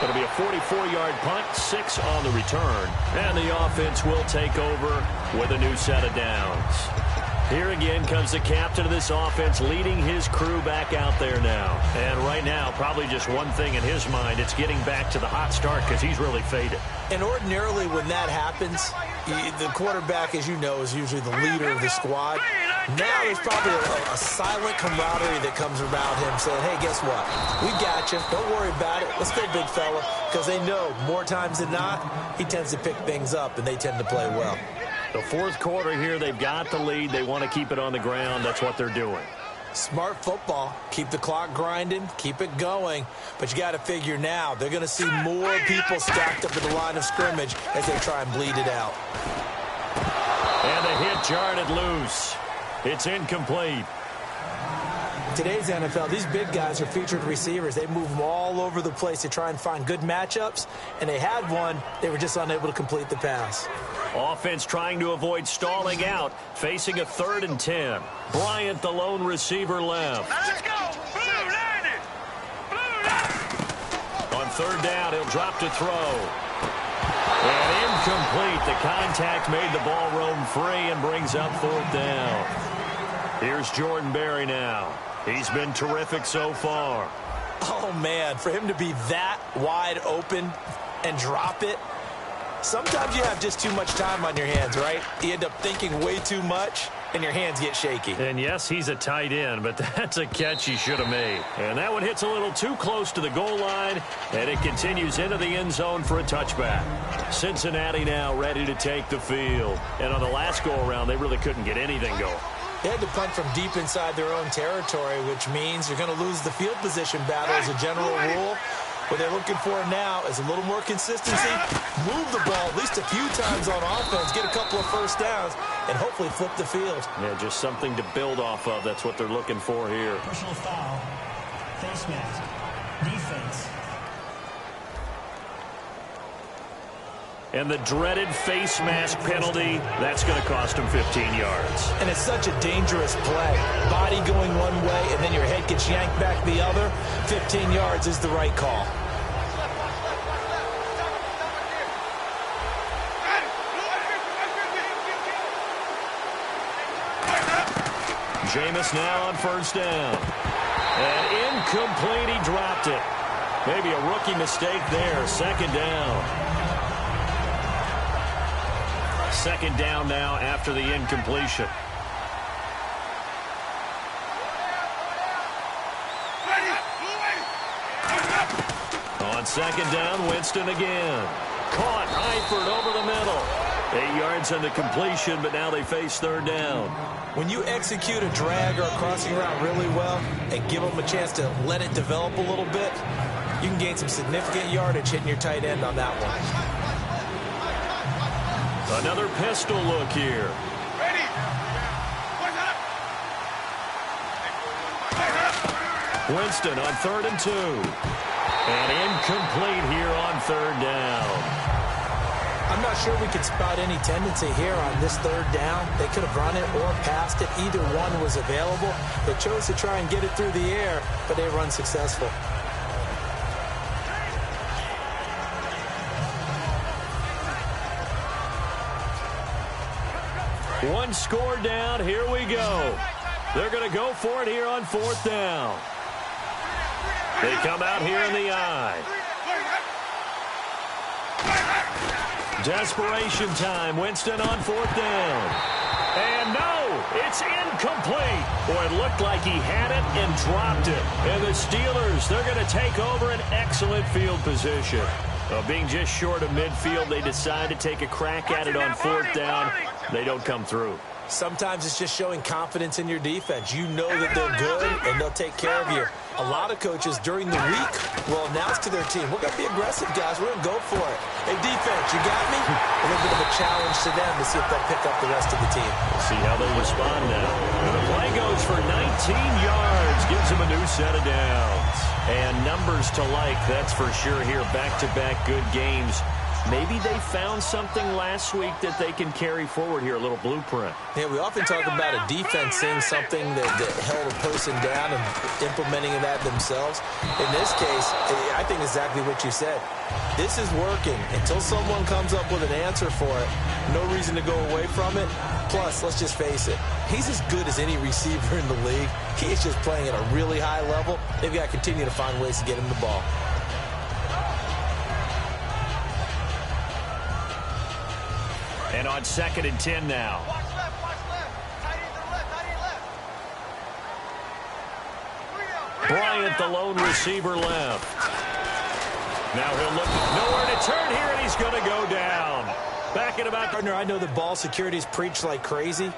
S1: It'll be a 44-yard punt, 6 on the return. And the offense will take over with a new set of downs. Here again comes the captain of this offense leading his crew back out there now. And right now, probably just one thing in his mind. It's getting back to the hot start because he's really faded.
S2: And ordinarily when that happens, the quarterback, as you know, is usually the leader of the squad. Now there's probably a silent camaraderie that comes around him saying, hey, guess what? We got you. Don't worry about it. Let's go, big fella. Because they know more times than not, he tends to pick things up, and they tend to play well.
S1: The 4th quarter here, they've got the lead. They want to keep it on the ground. That's what they're doing.
S2: Smart football. Keep the clock grinding. Keep it going. But you got to figure now, they're going to see more people stacked up at the line of scrimmage as they try and bleed it out.
S1: And the hit jarred loose. It's incomplete.
S2: Today's NFL, these big guys are featured receivers. They move them all over the place to try and find good matchups, and they had one. They were just unable to complete the pass.
S1: Offense trying to avoid stalling out, facing a 3rd and 10. Bryant, the lone receiver, left.
S3: Let's go! Blue landed! Blue landed!
S1: On 3rd down, he'll drop to throw. And incomplete. The contact made the ball roam free and brings up 4th down. Here's Jordan Berry now. He's been terrific so far.
S2: Oh, man, for him to be that wide open and drop it. Sometimes you have just too much time on your hands, right? You end up thinking way too much, and your hands get shaky.
S1: And, yes, he's a tight end, but that's a catch he should have made. And that one hits a little too close to the goal line, and it continues into the end zone for a touchback. Cincinnati now ready to take the field. And on the last go-around, they really couldn't get anything going.
S2: They had to punt from deep inside their own territory, which means you're going to lose the field position battle as a general rule. What they're looking for now is a little more consistency, move the ball at least a few times on offense, get a couple of first downs, and hopefully flip the field.
S1: Yeah, just something to build off of. That's what they're looking for here.
S4: Personal foul. Face mask. Defense.
S1: And the dreaded face mask penalty, that's going to cost him 15 yards.
S2: And it's such a dangerous play. Body going one way, and then your head gets yanked back the other. 15 yards is the right call.
S1: Jameis now on first down. And incomplete, he dropped it. Maybe a rookie mistake there. Second down. Second down now after the incompletion. On second down, Winston again. Caught, Eifert over the middle. 8 yards on the completion, but now they face third down.
S2: When you execute a drag or a crossing route really well and give them a chance to let it develop a little bit, you can gain some significant yardage hitting your tight end on that one.
S1: Another pistol look here.
S3: Ready.
S1: Winston on 3rd and 2. And incomplete here on third down.
S2: I'm not sure we could spot any tendency here on this third down. They could have run it or passed it. Either one was available. They chose to try and get it through the air, but they run successful.
S1: One score down. Here we go. They're going to go for it here on 4th down. They come out here in the eye. Desperation time. Winston on 4th down. And no, it's incomplete. Boy, it looked like he had it and dropped it. And the Steelers, they're going to take over an excellent field position. Being just short of midfield, they decide to take a crack at it on 4th down. They don't come through.
S2: Sometimes it's just showing confidence in your defense. You know that they're good, and they'll take care of you. A lot of coaches during the week will announce to their team, we're going to be aggressive, guys. We're going to go for it. Hey, defense, you got me? A little bit of a challenge to them to see if they'll pick up the rest of the team.
S1: We'll see how they respond now. And the play goes for 19 yards. Gives them a new set of downs. And numbers to like, that's for sure here. Back-to-back good games. Maybe they found something last week that they can carry forward here, a little blueprint.
S2: Yeah, we often talk about a defense seeing something that held a person down and implementing that themselves. In this case, I think exactly what you said. This is working. Until someone comes up with an answer for it, no reason to go away from it. Plus, let's just face it, he's as good as any receiver in the league. He is just playing at a really high level. They've got to continue to find ways to get him the ball.
S1: And on 2nd and 10 now.
S3: Watch left, watch left. Tight end to the left, tight end left.
S1: Bryant, the lone receiver, left. Now he'll look nowhere to turn here, and he's going to go down. Back in about.
S2: Partner, I know that ball security is preached like crazy,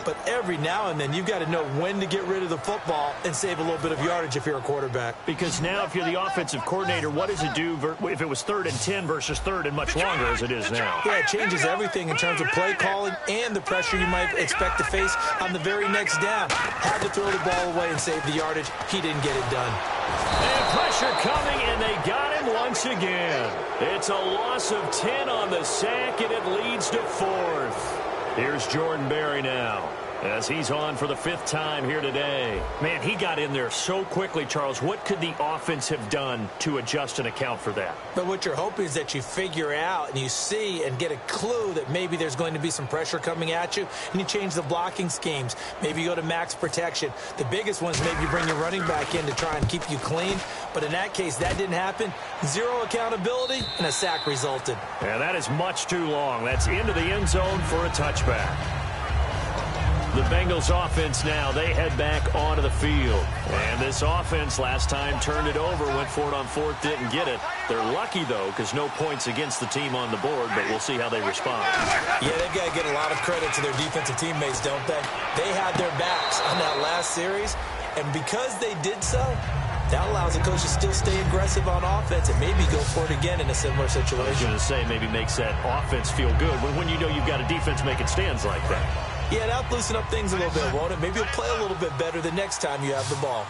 S2: but every now and then you've got to know when to get rid of the football and save a little bit of yardage if you're a quarterback.
S1: Because now if you're the offensive coordinator, what does it do if it was 3rd and 10 versus 3rd and much longer as it is now?
S2: Yeah, it changes everything in terms of play calling and the pressure you might expect to face on the very next down. Had to throw the ball away and save the yardage. He didn't get it done.
S1: And pressure coming, and they got him once again. It's a loss of 10 on the sack, and it leads to 4th. Here's Jordan Berry now, as he's on for the 5th time here today. Man, he got in there so quickly, Charles. What could the offense have done to adjust and account for that?
S2: But what you're hoping is that you figure out and you see and get a clue that maybe there's going to be some pressure coming at you, and you change the blocking schemes. Maybe you go to max protection. The biggest one is maybe you bring your running back in to try and keep you clean. But in that case, that didn't happen. Zero accountability, and a sack resulted.
S1: Yeah, that is much too long. That's into the end zone for a touchback. The Bengals offense now, they head back onto the field. And this offense last time turned it over, went for it on fourth, didn't get it. They're lucky, though, because no points against the team on the board, but we'll see how they respond.
S2: Yeah, they've got to get a lot of credit to their defensive teammates, don't they? They had their backs on that last series, and because they did so, that allows the coach to still stay aggressive on offense and maybe go for it again in a similar situation.
S1: I was going to say, maybe makes that offense feel good when you know you've got a defense making stands like that.
S2: Yeah, that'll loosen up things a little bit, won't it? Maybe you'll play a little bit better the next time you have the ball.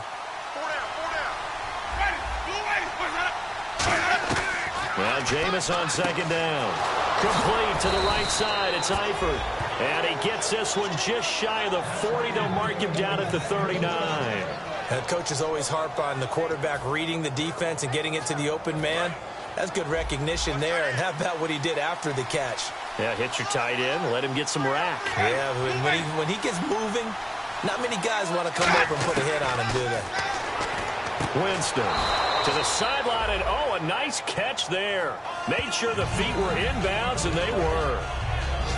S1: Now Jameis on second down. Complete to the right side. It's Eifert. And he gets this one just shy of the 40. They'll mark him down at the 39.
S2: And coaches always harp on the quarterback reading the defense and getting it to the open man. That's good recognition there. And how about what he did after the catch?
S1: Yeah, hit your tight end. Let him get some rack.
S2: Yeah, when he gets moving, not many guys want to come over and put a hit on him, do they?
S1: Winston to the sideline, and a nice catch there. Made sure the feet were inbounds, and they were.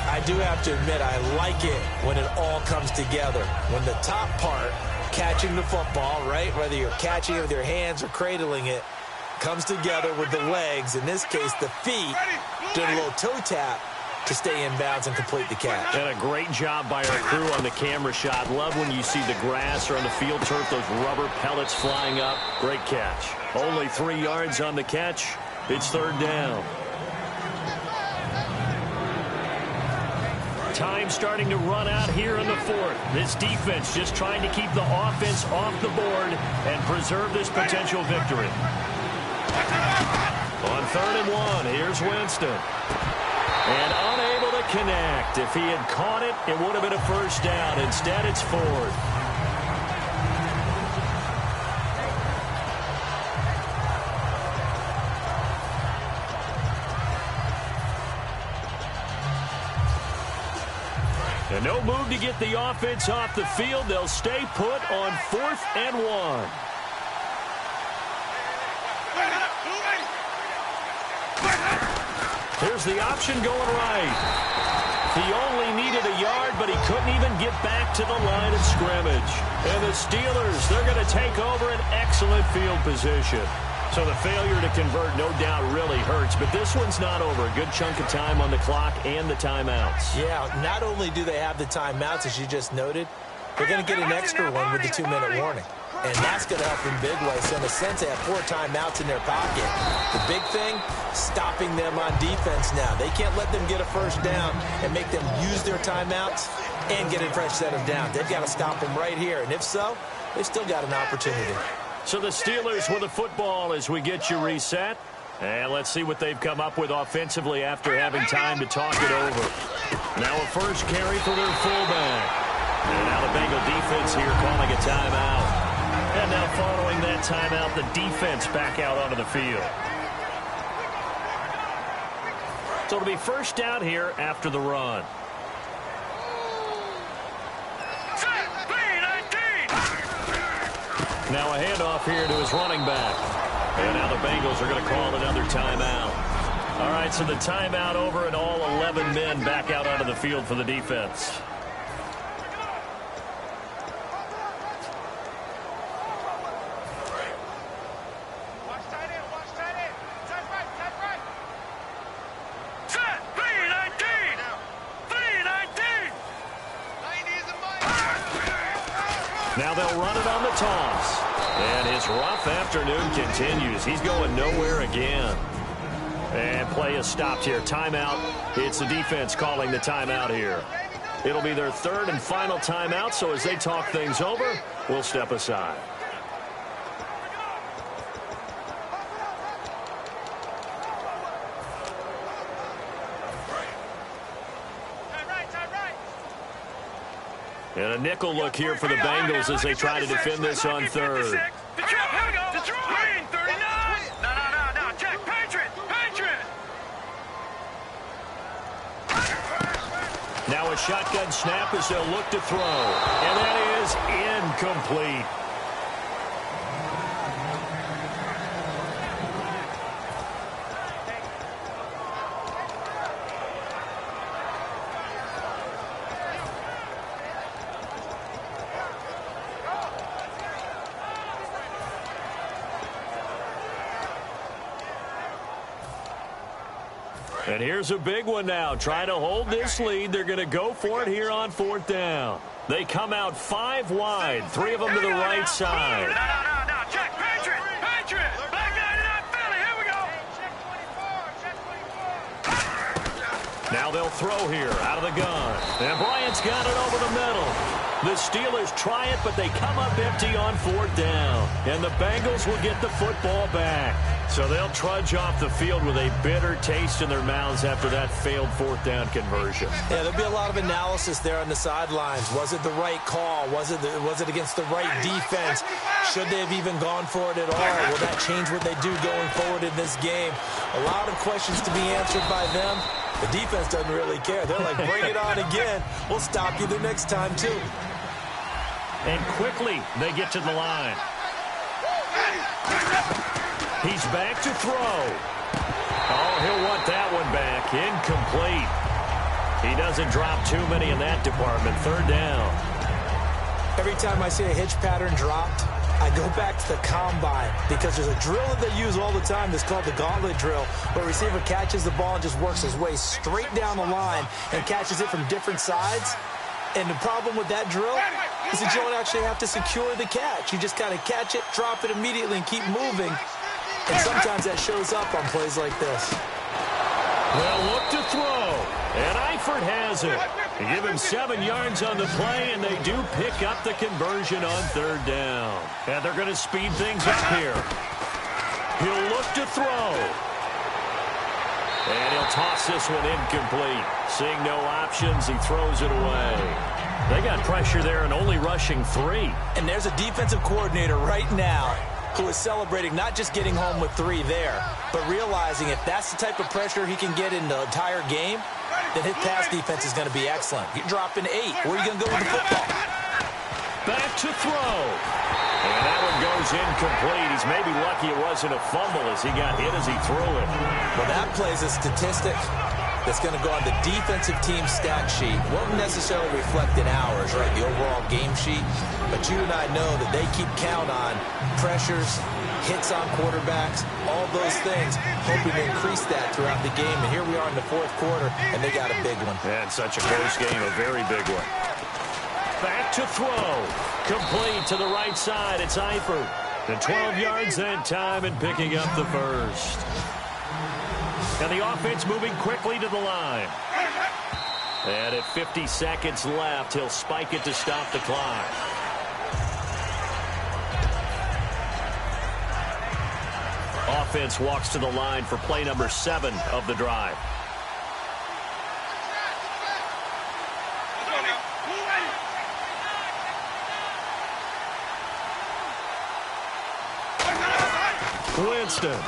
S2: I do have to admit, I like it when it all comes together. When the top part, catching the football, right, whether you're catching it with your hands or cradling it, comes together with the legs, in this case the feet, doing a little toe tap to stay in bounds and complete the catch.
S1: And a great job by our crew on the camera shot. Love when you see the grass or on the field turf, those rubber pellets flying up. Great catch. Only 3 yards on the catch. It's third down. Time starting to run out here in the fourth. This defense just trying to keep the offense off the board and preserve this potential victory. On 3rd and 1, here's Winston. And unable to connect. If he had caught it, it would have been a first down. Instead, it's 4th. And no move to get the offense off the field. They'll stay put on 4th and 1. Here's the option going right. He only needed a yard, but he couldn't even get back to the line of scrimmage. And the Steelers, they're going to take over an excellent field position. So the failure to convert, no doubt, really hurts. But this one's not over. A good chunk of time on the clock and the timeouts.
S2: Yeah, not only do they have the timeouts, as you just noted, they're going to get an extra one with the 2-minute warning. And that's going to help in big ways. So in a sense, they have 4 timeouts in their pocket. The big thing, stopping them on defense now. They can't let them get a first down and make them use their timeouts and get a fresh set of downs. They've got to stop them right here. And if so, they've still got an opportunity.
S1: So the Steelers with the football as we get you reset. And let's see what they've come up with offensively after having time to talk it over. Now a first carry for their fullback. And now the Bengal defense here calling a timeout. And now following that timeout, the defense back out onto the field. So it'll be first down here after the run. Now a handoff here to his running back. And now the Bengals are going to call another timeout. All right, so the timeout over and all 11 men back out onto the field for the defense. Now they'll run it on the toss. And his rough afternoon continues. He's going nowhere again. And play is stopped here. Timeout. It's the defense calling the timeout here. It'll be their 3rd and final timeout, so as they talk things over, we'll step aside. And a nickel look here for the Bengals as they try to defend this on 3rd. Now a shotgun snap as they'll look to throw. And that is incomplete. And here's a big one now. Trying to hold this lead. They're going to go for it here on 4th down. They come out 5 wide. 3 of them to the right side.
S3: No. Check. Patriot. Black 99 Philly. Here we go. Check 24.
S1: Now they'll throw here out of the gun. And Bryant's got it over the middle. The Steelers try it, but they come up empty on 4th down. And the Bengals will get the football back. So they'll trudge off the field with a bitter taste in their mouths after that failed 4th down conversion.
S2: Yeah, there'll be a lot of analysis there on the sidelines. Was it the right call? Was it against the right defense? Should they have even gone for it at all? Will that change what they do going forward in this game? A lot of questions to be answered by them. The defense doesn't really care. They're like, bring it on again. We'll stop you the next time, too.
S1: And quickly, they get to the line. He's back to throw. Oh, he'll want that one back. Incomplete. He doesn't drop too many in that department. 3rd down.
S2: Every time I see a hitch pattern dropped, I go back to the combine because there's a drill that they use all the time that's called the gauntlet drill, where a receiver catches the ball and just works his way straight down the line and catches it from different sides. And the problem with that drill is that you don't actually have to secure the catch. You just kind of catch it, drop it immediately, and keep moving. And sometimes that shows up on plays like this.
S1: They'll look to throw. And Eifert has it. They give him 7 yards on the play, and they do pick up the conversion on 3rd down. And they're going to speed things up here. He'll look to throw. And he'll toss this one incomplete. Seeing no options, he throws it away. They got pressure there and only rushing 3.
S2: And there's a defensive coordinator right now who is celebrating not just getting home with 3 there, but realizing if that's the type of pressure he can get in the entire game, then his pass defense is going to be excellent. You're dropping 8. Where are you going to go with the football?
S1: Back to throw. And that one goes incomplete. He's maybe lucky it wasn't a fumble as he got hit as he threw it.
S2: Well, that plays a statistic that's going to go on the defensive team stat sheet. Won't necessarily reflect in ours, right, the overall game sheet. But you and I know that they keep count on pressures, hits on quarterbacks, all those things, hoping to increase that throughout the game. And here we are in the 4th quarter, and they got a big one.
S1: And such a close game, a very big one. Back to throw. Complete to the right side. It's Eifert. And 12 yards that time and picking up the first. And the offense moving quickly to the line. And at 50 seconds left, he'll spike it to stop the clock. Offense walks to the line for play number 7 of the drive. Winston.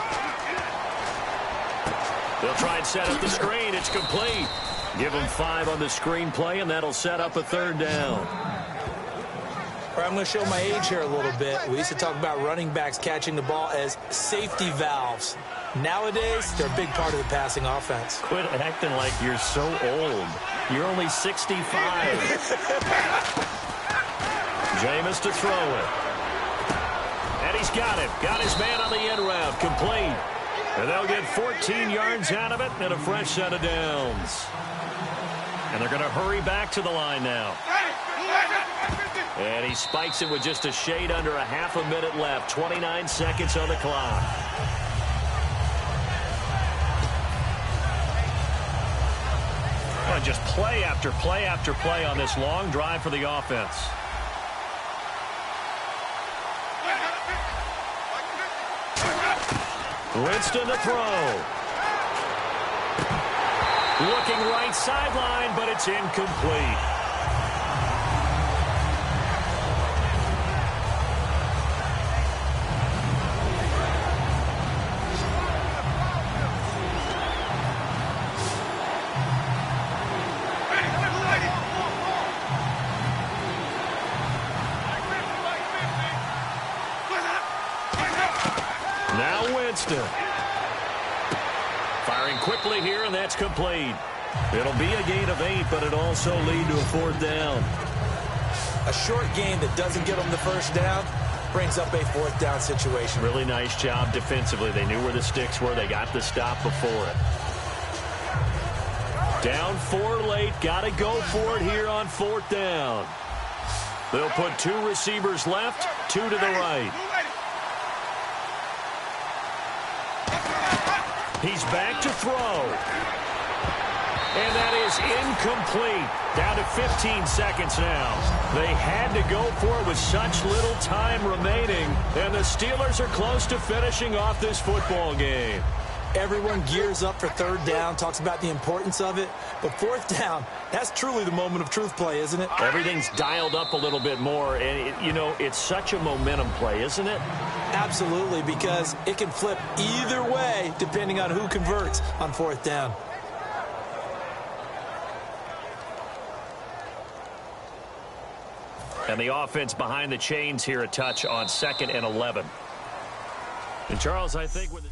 S1: They'll try and set up the screen. It's complete. Give them 5 on the screenplay, and that'll set up a 3rd down.
S2: All right, I'm going to show my age here a little bit. We used to talk about running backs catching the ball as safety valves. Nowadays, they're a big part of the passing offense.
S1: Quit acting like you're so old. You're only 65. Jameis to throw it. And he's got it. Got his man on the end route. Complete. And they'll get 14 yards out of it and a fresh set of downs. And they're going to hurry back to the line now. And he spikes it with just a shade under a half a minute left. 29 seconds on the clock. Just play after play after play on this long drive for the offense. Winston to throw. Looking right sideline, but it's incomplete. Firing quickly here, and that's complete. It'll be a gain of 8, but it'll also lead to a 4th down.
S2: A short gain that doesn't get them the first down brings up a 4th down situation.
S1: Really nice job defensively. They knew where the sticks were. They got the stop before it. Down 4 late. Got to go for it here on 4th down. They'll put 2 receivers left, 2 to the right. He's back to throw. And that is incomplete. Down to 15 seconds now. They had to go for it with such little time remaining. And the Steelers are close to finishing off this football game.
S2: Everyone gears up for 3rd down, talks about the importance of it. But 4th down, that's truly the moment of truth play, isn't it?
S1: Everything's dialed up a little bit more. And, it's such a momentum play, isn't it?
S2: Absolutely, because it can flip either way depending on who converts on 4th down.
S1: And the offense behind the chains here a touch on 2nd and 11. And, Charles, I think with